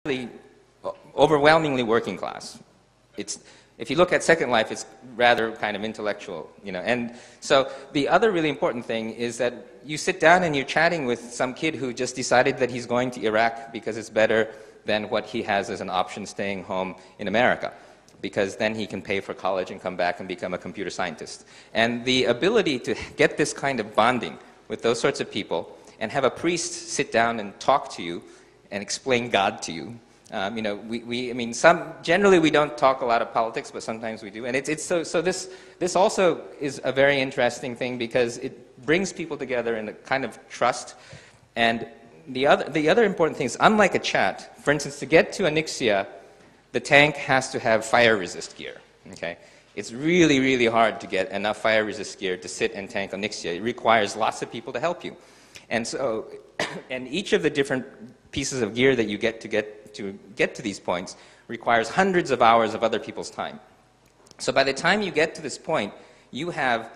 really overwhelmingly working class. If you look at Second Life, it's rather kind of intellectual, you know. And so the other really important thing is that you sit down and you're chatting with some kid who just decided that he's going to Iraq because it's better than what he has as an option staying home in America, because then he can pay for college and come back and become a computer scientist. And the ability to get this kind of bonding with those sorts of people and have a priest sit down and talk to you and explain God to you. You know, I mean, generally we don't talk a lot of politics, but sometimes we do. And so this also is a very interesting thing because it brings people together in a kind of trust. And the other important thing is, unlike a chat, for instance, to get to Onyxia, the tank has to have fire resist gear. Okay? It's really, really hard to get enough fire resist gear to sit and tank Onyxia. It requires lots of people to help you. And so, and each of the different pieces of gear that you get to these points requires hundreds of hours of other people's time. So by the time you get to this point, you have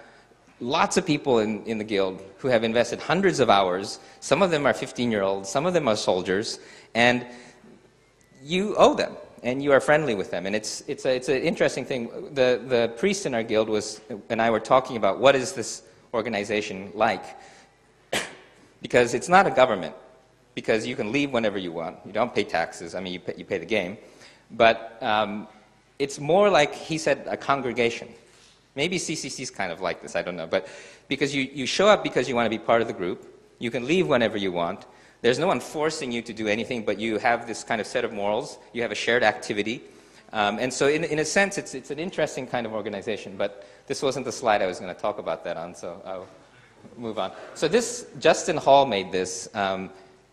lots of people in the guild who have invested hundreds of hours. Some of them are 15-year-olds, some of them are soldiers, and you owe them, and you are friendly with them. And it's an interesting thing. The priest in our guild and I were talking about what is this organization like, because it's not a government. Because you can leave whenever you want. You don't pay taxes. I mean, you pay the game. But it's more like, he said, a congregation. Maybe CCC is kind of like this, I don't know. But because you show up because you want to be part of the group. You can leave whenever you want. There's no one forcing you to do anything, but you have this kind of set of morals. You have a shared activity. And so in a sense, it's an interesting kind of organization. But this wasn't the slide I was going to talk about that on, so I'll move on. So this, Justin Hall made this.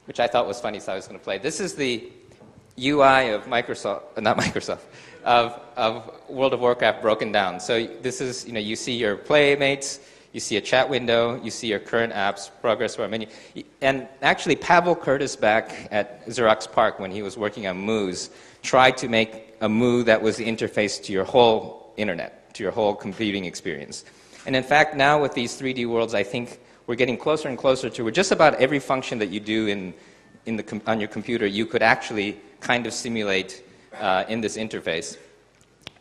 Which I thought was funny, so I was going to play. This is the UI of of World of Warcraft broken down. So this is, you know, you see your playmates, you see a chat window, you see your current apps, progress bar menu. And actually, Pavel Curtis back at Xerox PARC, when he was working on MOOs, tried to make a MOO that was the interface to your whole internet, to your whole computing experience. And in fact, now with these 3D worlds, I think we're getting closer and closer to where just about every function that you do on your computer, you could actually kind of simulate in this interface.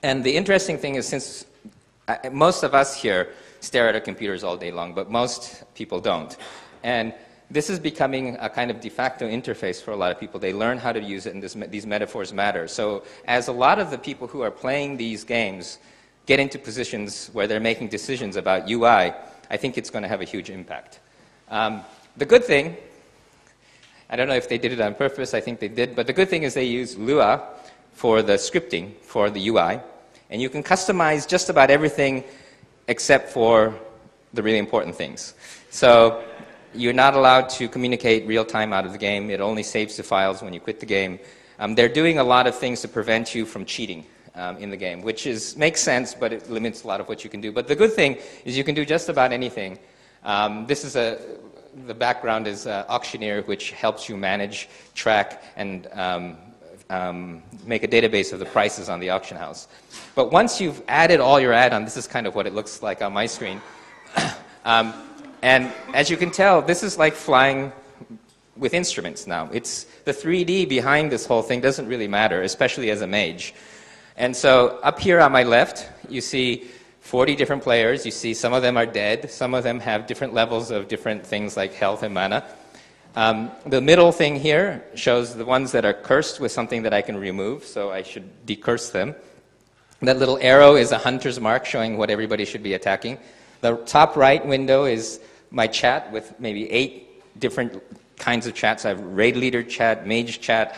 And the interesting thing is, since most of us here stare at our computers all day long, but most people don't. And this is becoming a kind of de facto interface for a lot of people. They learn how to use it, and these metaphors matter. So as a lot of the people who are playing these games get into positions where they're making decisions about UI, I think it's going to have a huge impact. The good thing, I don't know if they did it on purpose, I think they did, but the good thing is they use Lua for the scripting, for the UI, and you can customize just about everything except for the really important things. So you're not allowed to communicate real time out of the game. It only saves the files when you quit the game. They're doing a lot of things to prevent you from cheating in the game, which makes sense, but it limits a lot of what you can do. But the good thing is you can do just about anything. The background is Auctioneer, which helps you manage, track, and make a database of the prices on the auction house. But once you've added all your add-on, this is kind of what it looks like on my screen. And as you can tell, this is like flying with instruments now. It's the 3D behind this whole thing doesn't really matter, especially as a mage. And so up here on my left, you see 40 different players. You see some of them are dead. Some of them have different levels of different things like health and mana. The middle thing here shows the ones that are cursed with something that I can remove, so I should decurse them. That little arrow is a hunter's mark showing what everybody should be attacking. The top right window is my chat with maybe 8 different kinds of chats. I have raid leader chat, mage chat,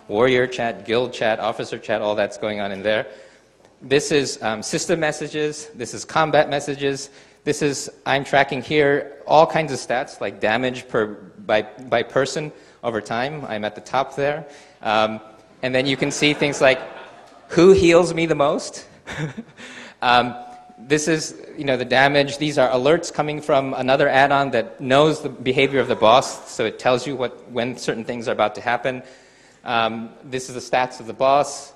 warrior chat, guild chat, officer chat, all that's going on in there. This is system messages. This is combat messages. This is, I'm tracking here all kinds of stats like damage by person over time. I'm at the top there. And then you can see things like who heals me the most. This is, you know, the damage. These are alerts coming from another add-on that knows the behavior of the boss, so it tells you when certain things are about to happen. This is the stats of the boss.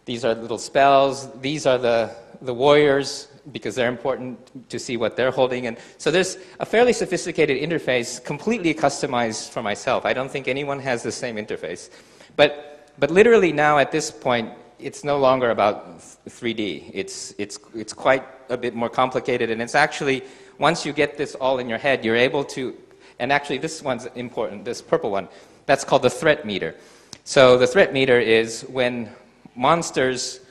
These are little spells. These are the warriors, because they're important to see what they're holding. And so there's a fairly sophisticated interface, completely customized for myself. I don't think anyone has the same interface. But but literally now at this point, it's no longer about 3D. It's quite a bit more complicated, and it's actually, once you get this all in your head, you're able to, and actually this one's important, this purple one, that's called the threat meter. So the threat meter is when monsters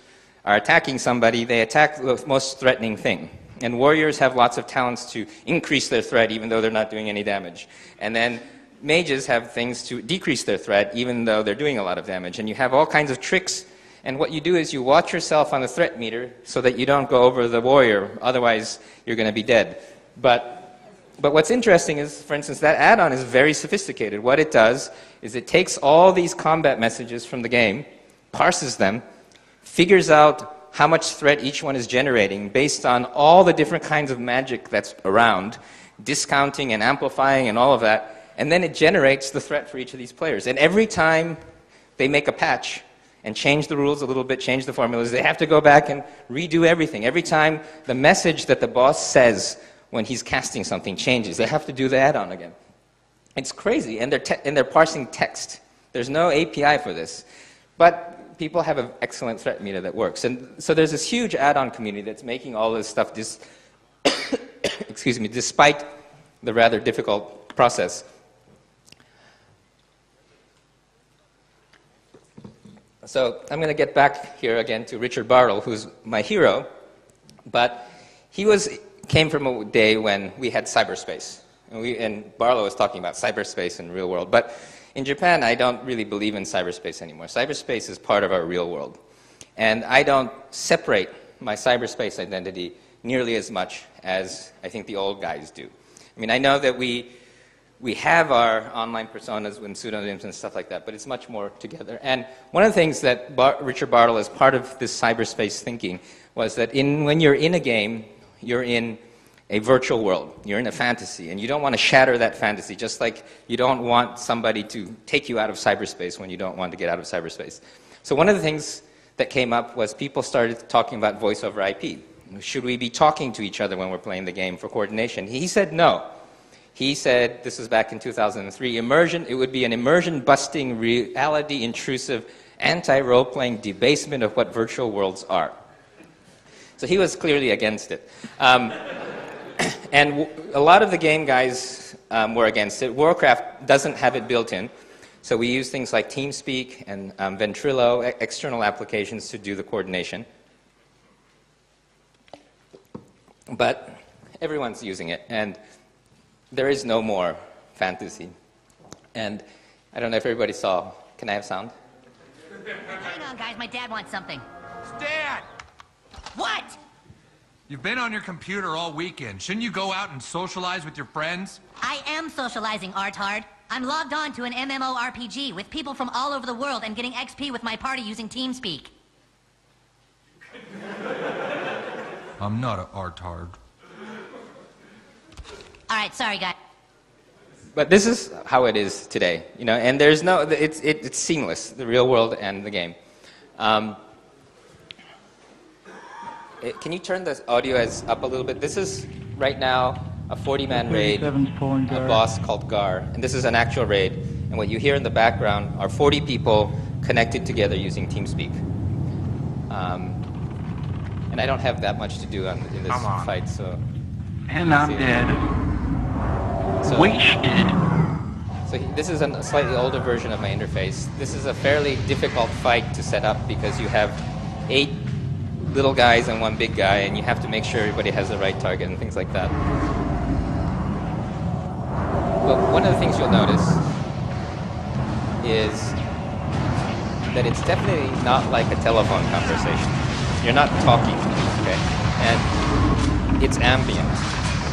are attacking somebody, they attack the most threatening thing. And warriors have lots of talents to increase their threat even though they're not doing any damage. And then mages have things to decrease their threat even though they're doing a lot of damage. And you have all kinds of tricks. And what you do is you watch yourself on the threat meter so that you don't go over the warrior. Otherwise, you're going to be dead. But what's interesting is, for instance, that add-on is very sophisticated. What it does is it takes all these combat messages from the game, parses them, figures out how much threat each one is generating based on all the different kinds of magic that's around, discounting and amplifying and all of that, and then it generates the threat for each of these players. And every time they make a patch and change the rules a little bit, change the formulas, they have to go back and redo everything. Every time the message that the boss says when he's casting something changes, they have to do the add-on again. It's crazy, and they're parsing text. There's no API for this. But people have an excellent threat meter that works. And so there's this huge add-on community that's making all this stuff excuse me, despite the rather difficult process. So I'm going to get back here again to Richard Bartle, who's my hero. But he came from a day when we had cyberspace. And Barlow was talking about cyberspace and real world. But in Japan, I don't really believe in cyberspace anymore. Cyberspace is part of our real world. And I don't separate my cyberspace identity nearly as much as I think the old guys do. I mean, I know that we have our online personas and pseudonyms and stuff like that, but it's much more together. And one of the things that Richard Bartle, as part of this cyberspace thinking, was that when you're in a game, you're in a virtual world. You're in a fantasy, and you don't want to shatter that fantasy, just like you don't want somebody to take you out of cyberspace when you don't want to get out of cyberspace. So one of the things that came up was people started talking about voice over IP. Should we be talking to each other when we're playing the game for coordination? He said no. He said, this was back in 2003, immersion, it would be an immersion-busting, reality-intrusive, anti-role-playing debasement of what virtual worlds are. So he was clearly against it. And a lot of the game guys were against it. Warcraft doesn't have it built in. So we use things like TeamSpeak and Ventrilo, external applications to do the coordination. But everyone's using it. And there is no more fantasy. And I don't know if everybody saw. Can I have sound? Hang on, guys. My dad wants something. Dad! What? You've been on your computer all weekend. Shouldn't you go out and socialize with your friends? I am socializing, Artard. I'm logged on to an MMORPG with people from all over the world and getting XP with my party using TeamSpeak. I'm not a artard. All right, sorry, guys. But this is how it is today, you know, and there's no, it's seamless, the real world and the game. Can you turn the audio up a little bit? This is, right now, a 40-man raid, a boss called Gar. And this is an actual raid. And what you hear in the background are 40 people connected together using TeamSpeak. And I don't have that much to do in this fight, so... And I'm dead. So, Wasted. So this is a slightly older version of my interface. This is a fairly difficult fight to set up because you have 8 little guys and 1 big guy, and you have to make sure everybody has the right target and things like that. But one of the things you'll notice is that it's definitely not like a telephone conversation. You're not talking, okay? And it's ambient.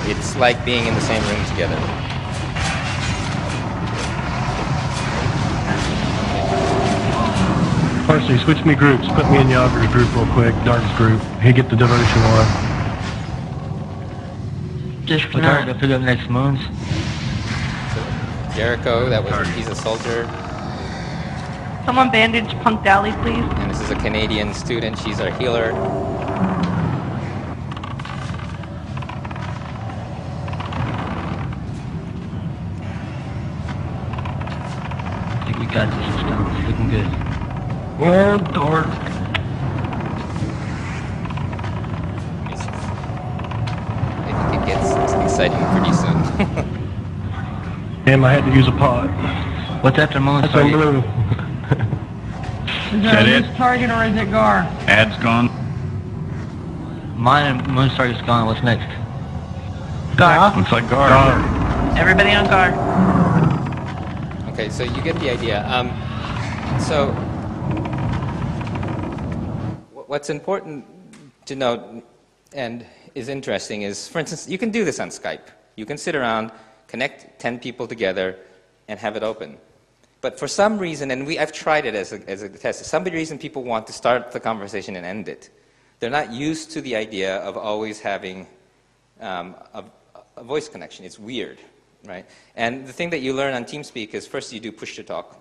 It's like being in the same room together. Parsley, switch me groups. Put me in Yager's group real quick. Dark's group. He get the devotion one. Just now, to pick up next month. So Jericho, he's a soldier. Someone bandage Punk Dally, please. And this is a Canadian student. She's our healer. I think we got this. It's looking good. Oh, Lord. I think it gets exciting pretty soon. Damn, I had to use a pot. What's after Moon's That's on target? blue. Is there a loose target or is it Gar? Ad's gone. Mine and Moon's target's gone. What's next? Gar. Looks like guard. Everybody on Gar. Okay, so you get the idea. So what's important to note and is interesting is, for instance, you can do this on Skype. You can sit around, connect 10 people together, and have it open. But for some reason, and I've tried it as a test, for some reason people want to start the conversation and end it. They're not used to the idea of always having a voice connection. It's weird, right? And the thing that you learn on TeamSpeak is first you do push-to-talk.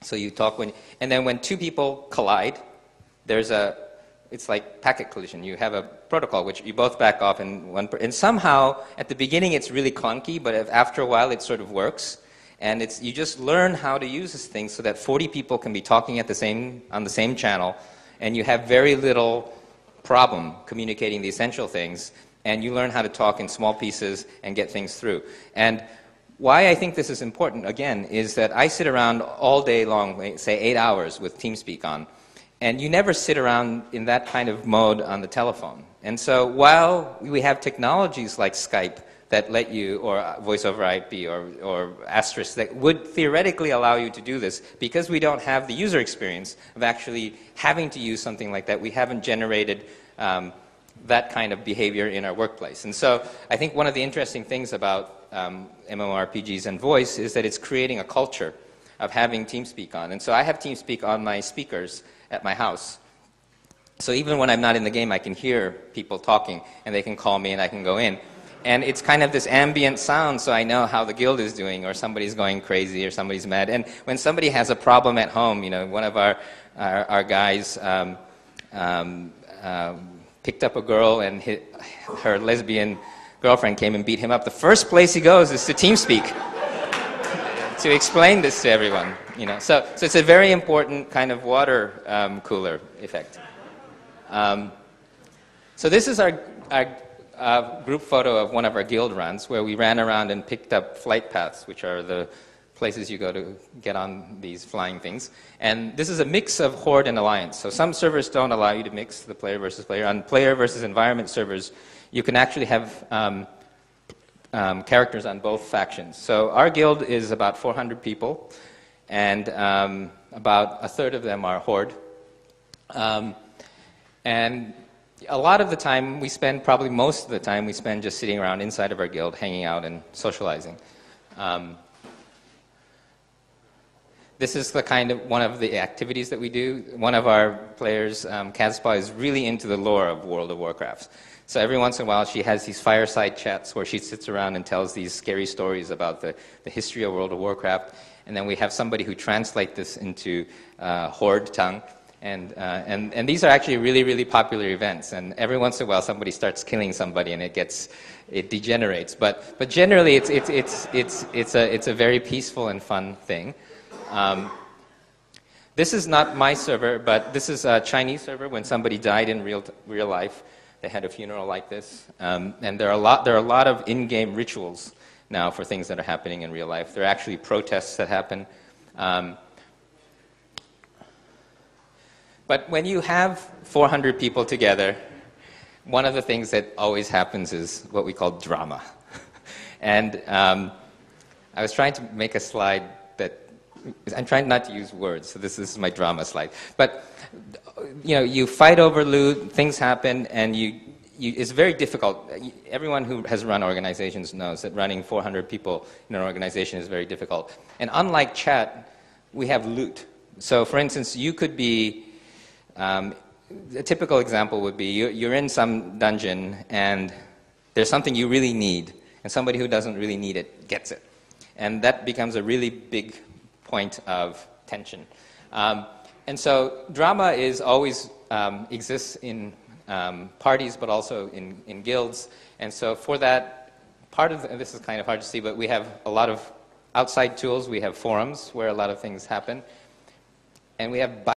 So you talk and then when two people collide, it's like packet collision. You have a protocol which you both back off and somehow at the beginning it's really clunky, but after a while it sort of works. And you just learn how to use this thing so that 40 people can be talking on the same channel, and you have very little problem communicating the essential things, and you learn how to talk in small pieces and get things through. And why I think this is important, again, is that I sit around all day long, say 8 hours with TeamSpeak on, and you never sit around in that kind of mode on the telephone. And so while we have technologies like Skype that let you, or voice over IP, or Asterisk, that would theoretically allow you to do this, because we don't have the user experience of actually having to use something like that, we haven't generated that kind of behavior in our workplace. And so I think one of the interesting things about MMORPGs and voice is that it's creating a culture of having TeamSpeak on. And so I have TeamSpeak on my speakers at my house. So even when I'm not in the game, I can hear people talking, and they can call me, and I can go in. And it's kind of this ambient sound, so I know how the guild is doing, or somebody's going crazy, or somebody's mad. And when somebody has a problem at home, one of our guys picked up a girl, and her lesbian girlfriend came and beat him up. The first place he goes is to TeamSpeak to explain this to everyone. So it's a very important kind of water cooler effect. So this is our group photo of one of our guild runs where we ran around and picked up flight paths, which are the places you go to get on these flying things. And this is a mix of Horde and Alliance. So some servers don't allow you to mix the player versus player. On player versus environment servers, you can actually have characters on both factions. So our guild is about 400 people, and about a third of them are Horde. And a lot of the time we spend, probably most of the time we spend just sitting around inside of our guild, hanging out and socializing. This is one of the activities that we do. One of our players, Kazpa, is really into the lore of World of Warcraft. So every once in a while she has these fireside chats where she sits around and tells these scary stories about the history of World of Warcraft. And then we have somebody who translates this into Horde tongue. And these are actually really, really popular events. And every once in a while, somebody starts killing somebody, and it degenerates. But generally, it's a very peaceful and fun thing. This is not my server, but this is a Chinese server. When somebody died in real life, they had a funeral like this. And there are a lot of in-game rituals now for things that are happening in real life. There are actually protests that happen. But when you have 400 people together, one of the things that always happens is what we call drama. And I was trying to make a slide that, I'm trying not to use words, so this is my drama slide. But you fight over loot, things happen, and it's very difficult. Everyone who has run organizations knows that running 400 people in an organization is very difficult. And unlike chat, we have loot. So for instance, you could be, a typical example would be you're in some dungeon and there's something you really need, and somebody who doesn't really need it gets it. And that becomes a really big point of tension. And so drama always exists in parties, but also in guilds. And so for that, and this is kind of hard to see, but we have a lot of outside tools. We have forums where a lot of things happen. And we have